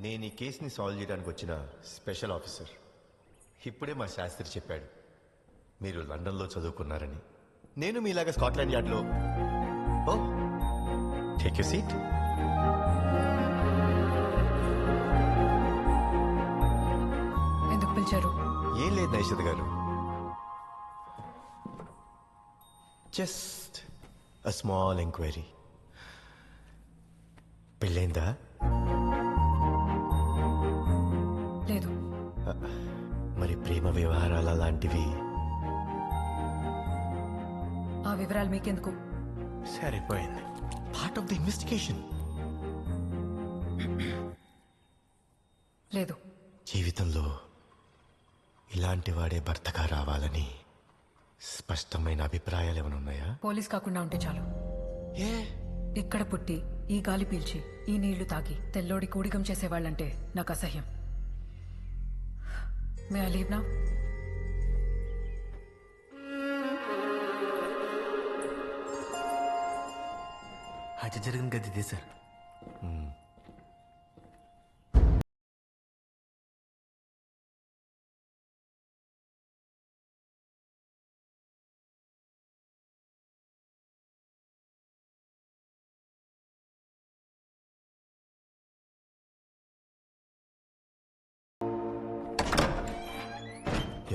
నేను ఈ కేసుని సాల్వ్ చేయడానికి వచ్చిన స్పెషల్ ఆఫీసర్. ఇప్పుడే మా శాస్త్రి చెప్పాడు మీరు లండన్లో చదువుకున్నారని. నేను మీలాగా స్కాట్లాండ్ యార్డ్లో. ఓ, టేక్ యూ సీట్. ఎందుకు పిలిచారు? ఏం లేదు నైషద్ గారు, జస్ట్ అ స్మాల్ ఎంక్వైరీ. పెళ్ళైందా? లేదు. మరి ప్రేమ వ్యవహారాలు అలాంటివి? ఆ వివరాలు మీకెందుకు? సరిపోయింది, పార్ట్ ఆఫ్ ది ఇన్వెస్టిగేషన్. లేదు. జీవితంలో ఇలాంటి వాడే భర్తగా రావాలని స్పష్టమైన అభిప్రాయాలు ఏమైనా ఉన్నాయా? పోలీస్ కాకుండా ఉంటే చాలు. ఏ ఇక్కడ పుట్టి ఈ గాలి పీల్చి ఈ నీళ్లు తాగి తెల్లోడి కూడికం చేసేవాళ్ళంటే నాకు అసహ్యం. May I leave now? హత్య జరిగిన గది ఇదే సార్.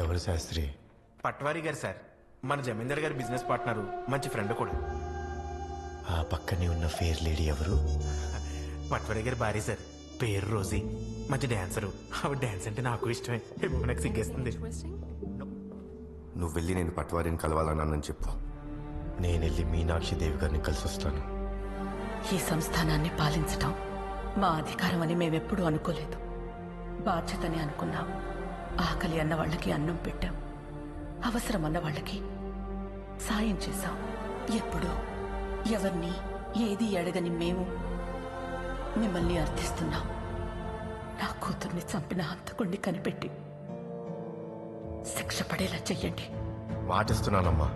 ఎవరు శాస్త్రి? పట్వారీ గారు సార్, మన జమీందార్ గారి బిజినెస్ పార్ట్నరు, మంచి ఫ్రెండ్ కూడా. ఆ పక్కనే ఉన్న ఫేర్ లేడీ ఎవరు? పట్వారీ గారి భార్య సార్, పేరు రోజీ. మంచి డాన్సరు. ఆవిడ డాన్స్ అంటే నాకు ఇష్టమే. నాకు సిగ్గేస్తుంది. నువ్వు వెళ్ళి నేను పట్వారిని కలవాలన్నానని చెప్పు. నేను వెళ్ళి మీనాక్షి దేవి గారిని కలిసి వస్తాను. ఈ సంస్థానాన్ని పాలించటం మా అధికారం అని మేమెప్పుడూ అనుకోలేదు. బాధ్యతని అనుకున్నాం. ఆకలి అన్న వాళ్ళకి అన్నం పెట్టాం, అవసరం అన్న వాళ్ళకి సాయం చేశాం. ఎప్పుడు ఎవరిని ఏది అడగని మేము మిమ్మల్ని అర్థిస్తున్నాం. నా కూతుర్ని చంపిన హంతకుణ్ణి కనిపెట్టి శిక్ష పడేలా చెయ్యండి. మాటిస్తున్నానమ్మా.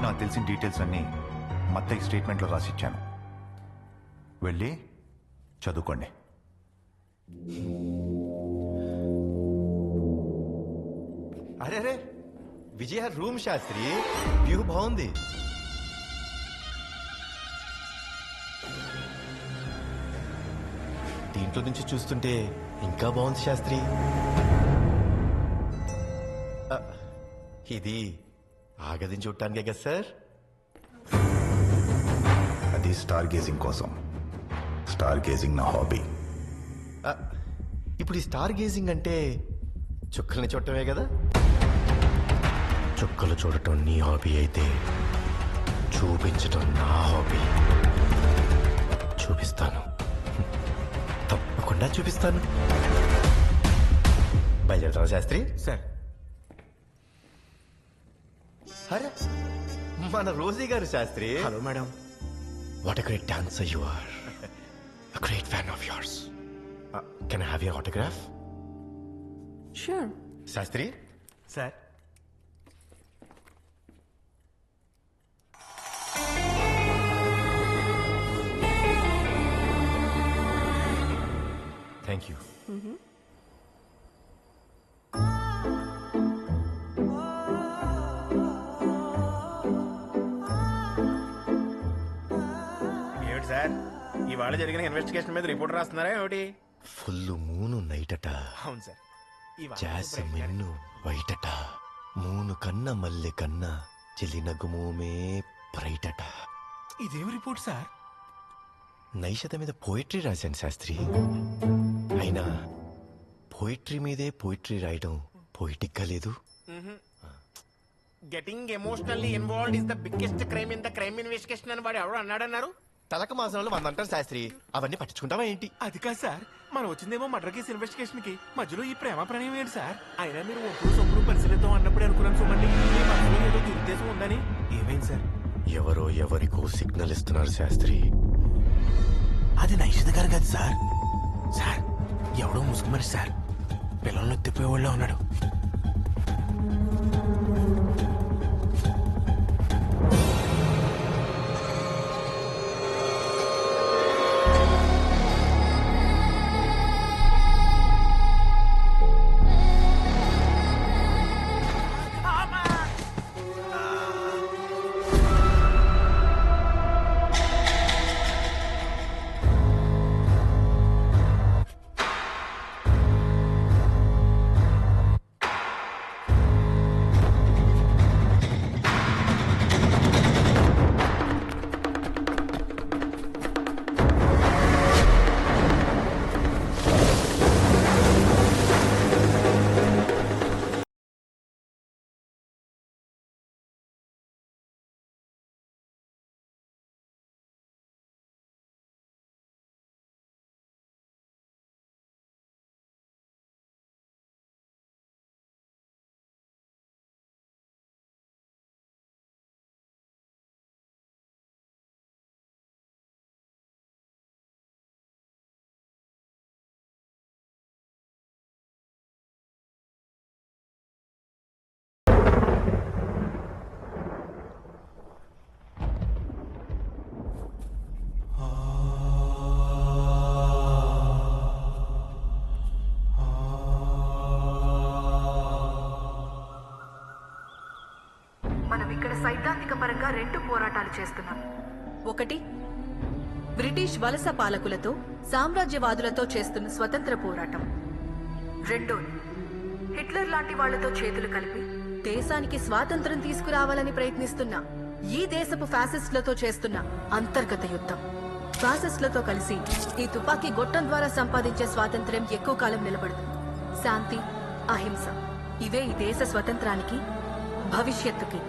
నాకు తెలిసిన డీటెయిల్స్ అన్నీ మత్తయ్య స్టేట్మెంట్లో రాసిచ్చాను. వెళ్ళి చదువుకోండి. అరే అరే, విజయ రూమ్ శాస్త్రి, వ్యూ బాగుంది. దీంట్లో నుంచి చూస్తుంటే ఇంకా బాగుంది శాస్త్రి. ఇది ఆగదిని చూడటానికే కదా సార్? అది స్టార్ గేజింగ్ కోసం. స్టార్ గేజింగ్ నా హాబీ. ఇప్పుడు ఈ స్టార్ గేజింగ్ అంటే చుక్కల్ని చూడటమే కదా? చుక్కలు చూడటం నీ హాబీ అయితే చూపించటం నా హాబీ. చూపిస్తాను, తప్పకుండా చూపిస్తాను. బయలుదేరుతావా శాస్త్రి? సార్, అరే మన రోజీ గారు Shastri. Hello madam. What a great dancer you are. A great fan of yours. Can I have your autograph? Sure. Shastri. Sir, Thank you. ఏమిటి సార్, ఇవాళ జరిగిన ఇన్వెస్టిగేషన్ మీద రిపోర్ట్ రాస్తున్నారా ఏమిటి? ఫుల్ మూను నైటట, అవును సార్. జాసమిన్ను వైటట, మూను కన్న మల్లె కన్న చెలినగుమోమే బ్రైటట. ఇదేం రిపోర్ట్ సార్? నైషత మీద పోయిటరీ రాశాను శాస్త్రి. అయినా పోయిటరీ మీదే పోయిటరీ రాయడం పోయిటిక్ గా లేదు. Getting emotionally involved is the biggest crime in the crime investigation అని వాడు ఎవరు అన్నాడన్నారు? తలక మాసంలో 100 అంటారు శాస్త్రి. అవన్నీ పట్టించుకుంటావా ఏంటి? అది కాదు సార్, మనం వచ్చిందేమో మర్డర్ కేసు ఇన్వెస్టిగేషన్ కి, మధ్యలో ఈ ప్రేమ ప్రణయం ఏంటి సార్? అయినా మీరు ఒప్పుడు సొప్పుడు పరిశీలిద్దాం అన్నప్పుడు అనుకున్నాను చూడండి, మీ మనసులో ఏదో దురుద్దేశం ఉందని. ఏమైంది సార్? ఎవరో ఎవరికో సిగ్నల్ ఇస్తున్నారు శాస్త్రి. అది నైషిత గారు కాదు సార్. సార్, ఎవడో ముసుగు మరి సార్. పిల్లల్ని ఎత్తిపోయేవాళ్ళ ఉన్నాడు. మనం ఇక్కడ సైద్ధాంతిక పరంగా 2 పోరాటాలు చేస్తున్నాం. ఒకటి, బ్రిటిష్ వలస పాలకులతో సామ్రాజ్యవాదులతో చేస్తున్న స్వతంత్ర పోరాటం. రెండోది, హిట్లర్ లాంటి వాళ్లతో చేతులు కలిపి దేశానికి స్వాతంత్రం తీసుకురావాలని ప్రయత్నిస్తున్న ఈ దేశపు ఫ్యాసిస్టులతో చేస్తున్న అంతర్గత యుద్ధం. ఫ్యాసిస్టులతో కలిసి ఈ తుపాకీ గొట్టం ద్వారా సంపాదించే స్వాతంత్ర్యం ఎక్కువ కాలం నిలబడదు. శాంతి, అహింస ఇవే ఈ దేశ స్వతంత్రానికి, భవిష్యత్తుకి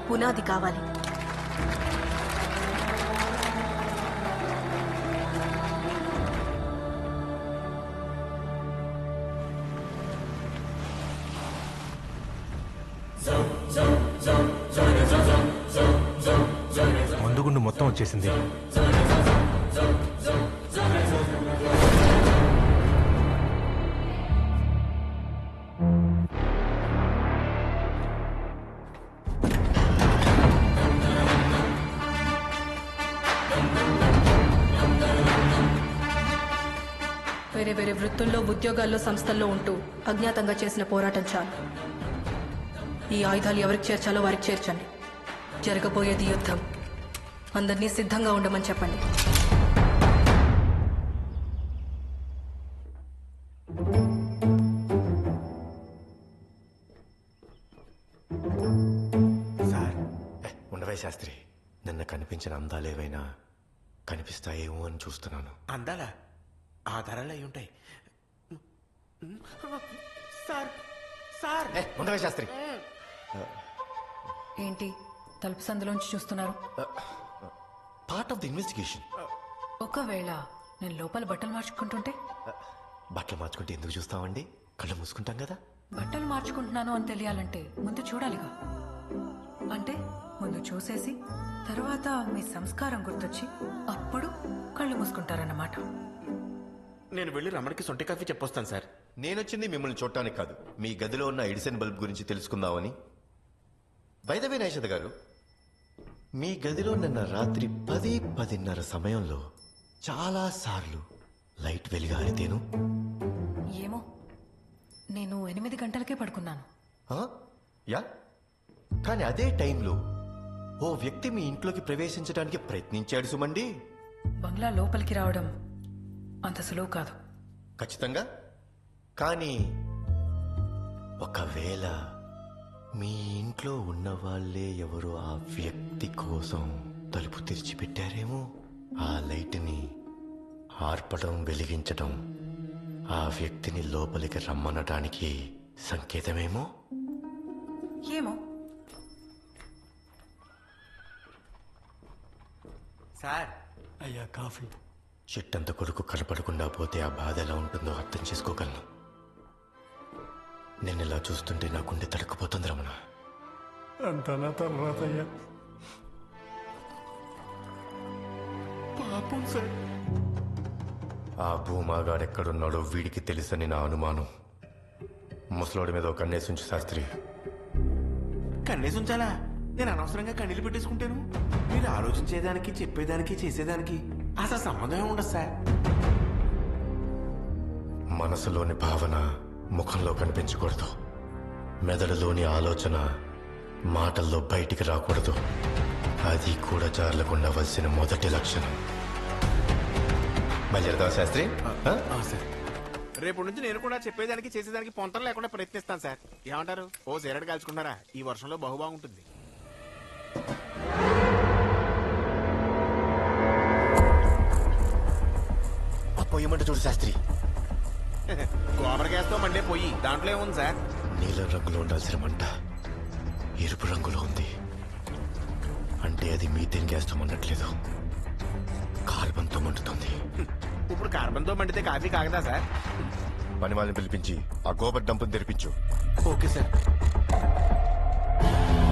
పునాది కావాలి. ముందుగుండు మొత్తం వచ్చేసింది. వేరే వేరే వృత్తుల్లో, ఉద్యోగాల్లో, సంస్థల్లో ఉంటూ అజ్ఞాతంగా చేసిన పోరాటం చాలు. ఈ ఆయుధాలు ఎవరికి చేర్చాలో వారికి చేర్చండి. జరగబోయేది యుద్ధం. అందరినీ సిద్ధంగా ఉండమని చెప్పండి. సార్ ఉండవే శాస్త్రి, నిన్న కనిపించిన అందాలేవైనా కనిపిస్తాయేమో అని చూస్తున్నాను. అందాలా? ఆధారాలు అయి ఉంటాయి. సార్ సార్ ఉండవే శాస్త్రి. ఏంటి తలుపు సందులోంచి చూస్తున్నారు? Part of the investigation. ఒకవేళ నేను లోపల బట్టలు మార్చుకుంటుంటే? బట్టలు మార్చుకుంటే ఎందుకు చూస్తామండి? కళ్ళు మూసుకుంటాం కదా. బట్టలు మార్చుకుంటున్నాను అని తెలియాలంటే ముందు చూడాలిగా. అంటే ముందు చూసేసి తర్వాత మీ సంస్కారం గుర్తొచ్చి అప్పుడు కళ్ళు మూసుకుంటారన్నమాట. నేను వెళ్ళి రమణకి సొంటి కాఫీ చెప్పొస్తాను సార్. నేనొచ్చింది మిమ్మల్ని చూడటానికి కాదు, మీ గదిలో ఉన్న ఎడిసన్ బల్బ్ గురించి తెలుసుకుందామని. బై ద వే నైషద గారు, మీ గదిలో నిన్న రాత్రి 10-10:30 సమయంలో చాలా సార్లు లైట్ వెలిగారితేను. ఏమో, నేను 8 గంటలకే పడుకున్నాను. యా, కానీ అదే టైంలో ఓ వ్యక్తి మీ ఇంట్లోకి ప్రవేశించడానికి ప్రయత్నించాడు సుమండి. బంగ్లా లోపలికి రావడం అంత సులువు కాదు. ఖచ్చితంగా. కానీ ఒకవేళ మీ ఇంట్లో ఉన్న వాళ్ళే ఎవరో ఆ వ్యక్తి కోసం తలుపు తెరిచిపెట్టారేమో. ఆ లైట్ని ఆర్పడం, వెలిగించడం ఆ వ్యక్తిని లోపలికి రమ్మనటానికి సంకేతమేమో. ఏమో. సార్ అయ్యా కాఫీ. చెట్టంత కొడుకు కనపడకుండా పోతే ఆ బాధ ఎలా ఉంటుందో అర్థం చేసుకోగలను. నేను ఇలా చూస్తుంటే నా గుండె తడుక్కుపోతుంది రమణ. అంతా నా తర్వాత అయ్యా. పాపం సార్. ఆ భూమాగాడెక్కడున్నాడో వీడికి తెలుసని నా అనుమానం. ముసలోడి మీద ఒక కన్నేసి ఉంచు శాస్త్రి. కన్నేసి ఉంచాలా? నేను అనవసరంగా కన్నీళ్ళు పెట్టేసుకుంటాను. మీరు ఆలోచించేదానికి, చెప్పేదానికి, చేసేదానికి అసలు సంబంధమే ఉండదు సార్. మనసులోని భావన ముఖంలో కనిపించకూడదు. మెదడులోని ఆలోచన మాటల్లో బయటికి రాకూడదు. అది కూడా జార్లకుండా వలసిన మొదటి లక్షణం. బయలుదేరదా శాస్త్రి? సార్ రేపు నుంచి నేను కూడా చెప్పేదానికి, చేసేదానికి పొంతన లేకుండా ప్రయత్నిస్తాను సార్. ఏమంటారు? ఓ సిగరెట్ కాల్చుకున్నారా? ఈ వర్షంలో బహుబాగుంటుంది. పొయ్యమంటే చూడు శాస్త్రి. గోబర్ గ్యాస్ తో మండే పొయ్యి, దాంట్లో ఏముంది సార్? నీలం రంగులో ఉండాల్సిన మంట ఎరుపు రంగులో ఉంది. అంటే అది మీథేన్ గ్యాస్ తో మండట్లేదు, కార్బన్ తో మండుతుంది. ఇప్పుడు కార్బన్ తో మండితే కాఫీ కాగదా సార్? పని వాళ్ళని పిలిపించి ఆ గోబర్ డంపుని తెరిపించు. Okay sir.